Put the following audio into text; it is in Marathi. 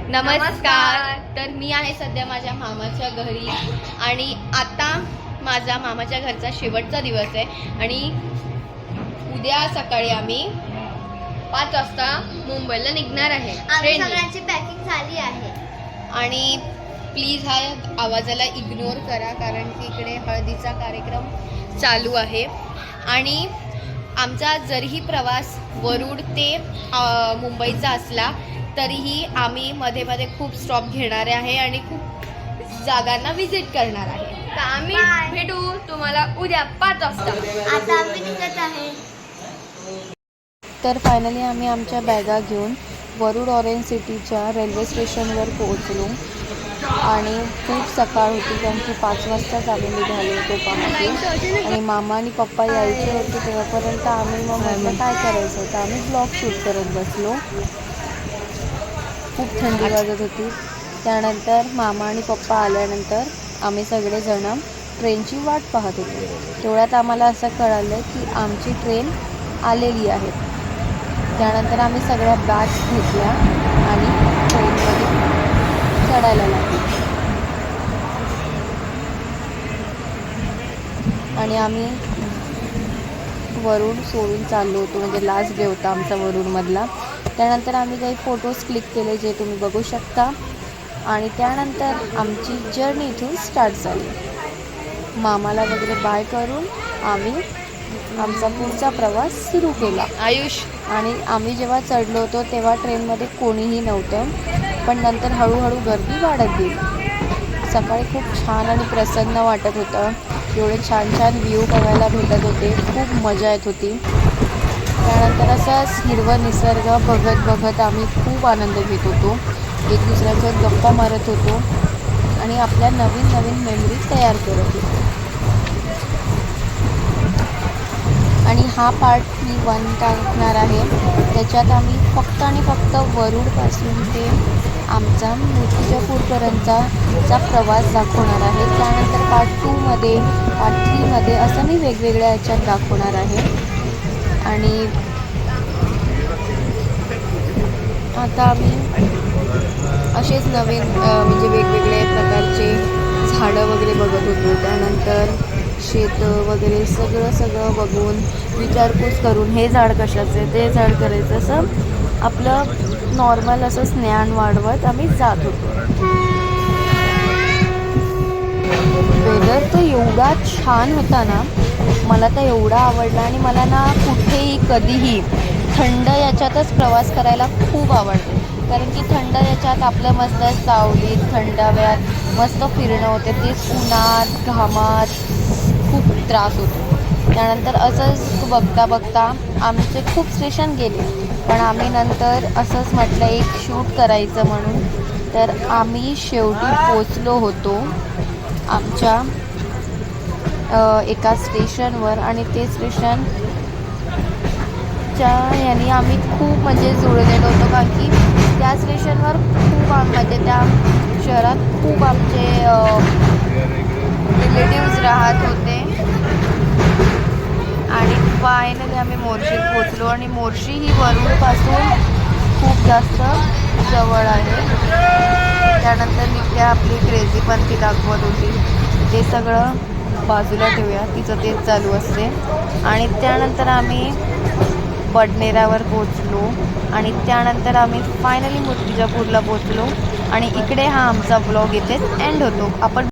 नमस्कार. तर मी आहे सध्या माझ्या मामाच्या घरी आणि आता माझा मामाच्या घरचा शेवटचा दिवस आहे आणि उद्या सकाळी आम्ही 5 वाजता मुंबईला निघणार आहे. सगळ्यांची पॅकिंग झाली आहे आणि प्लीज हा आवाजाला इग्नोर करा कारण की इकडे हळदीचा कार्यक्रम चालू आहे. आणि आमचा जरीही प्रवास वरुड ते मुंबईचा असला तरीही आम्ही मध्ये मध्ये खूप स्टॉप घेणारे आहे आणि खूप जागांना व्हिजिट करणार आहे. तर आम्ही भेटू तुम्हाला उद्या 5 वाजता. आता आम्ही निघत आहे. तर फायनली आम्ही आमच्या बॅगा घेऊन वरुड ऑरेंज सिटीच्या रेल्वे स्टेशनवर पोहोचलो आणि खूप सकाळ होती कारण की 5 वाजताच आम्ही निघालो होतो पहाटे आणि मामा आणि पप्पा यायचे होते तेव्हापर्यंत आम्ही मग म्हटलं काय करायचं होतं आम्ही ब्लॉग शूट करत बसलो. खूप थंडी वाजत होती. त्यानंतर मामा आणि पप्पा आल्यानंतर आम्ही सगळेजण ट्रेनची वाट पाहत होतो. तेवढ्यात आम्हाला असं कळालं की आमची ट्रेन आलेली आहे. त्यानंतर आम्ही सगळ्या बॅग्स घेतल्या आणि ट्रेनमध्ये चढायला लागलो आणि आम्ही वरुड सोडून चाललो होतो म्हणजे लास्ट डे होता आमचा वरुडमधला. त्यानंतर आम्ही काही फोटोज क्लिक केले जे तुम्ही बघू शकता आणि त्यानंतर आमची जर्नी इथून स्टार्ट झाली. मामाला वगैरे बाय करून आम्ही आमचा पुढचा प्रवास सुरू केला. आयुष आणि आम्ही जेव्हा चढलो होतो तेव्हा ट्रेनमध्ये कोणीही नव्हतं पण नंतर हळूहळू गर्दी वाढत गेली. सकाळी खूप छान आणि प्रसन्न वाटत होतं. एवढे छान छान व्ह्यू बघायला भेटत होते. खूप मजा येत होती. त्यानंतर असंच हिरवं निसर्ग बघत आम्ही खूप आनंद घेत होतो. एक दुसऱ्यासोबत गप्पा मारत होतो आणि आपल्या नवीन नवीन मेमरीज तयार करत होतो. आणि हा पार्ट मी 1 टाकणार आहे. त्याच्यात आम्ही फक्त आणि फक्त वरुडपासून ते आमचा मूर्तिजापूरपर्यंतचा प्रवास दाखवणार आहे. त्यानंतर पार्ट 2मध्ये पार्ट 3मध्ये असं मी वेगवेगळ्या ह्याच्यात दाखवणार आहे. आणि आता आम्ही असेच नवीन म्हणजे वेगवेगळे प्रकारचे झाडं वगैरे बघत होतो. त्यानंतर शेतं वगैरे सगळं बघून विचारपूस करून हे झाड कशाचं आहे ते झाड करायचं असं आपलं नॉर्मल असं ज्ञान वाढवत आम्ही जात होतो. वेदर तर एवढा छान होता ना मला तर एवढा आवडला आणि मला ना कुठेही कधीही थंड याच्यातच प्रवास करायला खूप आवडते कारण की थंड याच्यात आपलं मस्त सावलीत थंडाव्यात मस्त फिरणं होते. तेच उन्हात घामात खूप त्रास होतो. त्यानंतर असंच बघता आमचे खूप स्टेशन गेले पण आम्ही नंतर असंच म्हटलं एक शूट करायचं म्हणून तर आम्ही शेवटी पोचलो होतो आमच्या एका स्टेशनवर आणि ते स्टेशनच्या याने आम्ही खूप म्हणजे जुळलेलो होतो कारण की त्या स्टेशनवर खूप म्हणजे त्या शहरात खूप आमचे रिलेटिव्ज राहत होते. आणि फायनली आम्ही मोर्शीत पोचलो आणि मोर्शी ही वरुडपासून खूप जास्त जवळ आहे. त्यानंतर नित्या आपली क्रेझीपंथी दाखवत होती ते सगळं बाजूला ठेवूया तिचं तेच चालू असते. आणि त्यानंतर आम्ही बडनेरावर पोचलो आणि त्यानंतर आम्ही फायनली मूर्तिजापूरला पोचलो आणि इकडे हा आमचा ब्लॉग इथेच एंड होतो. आपण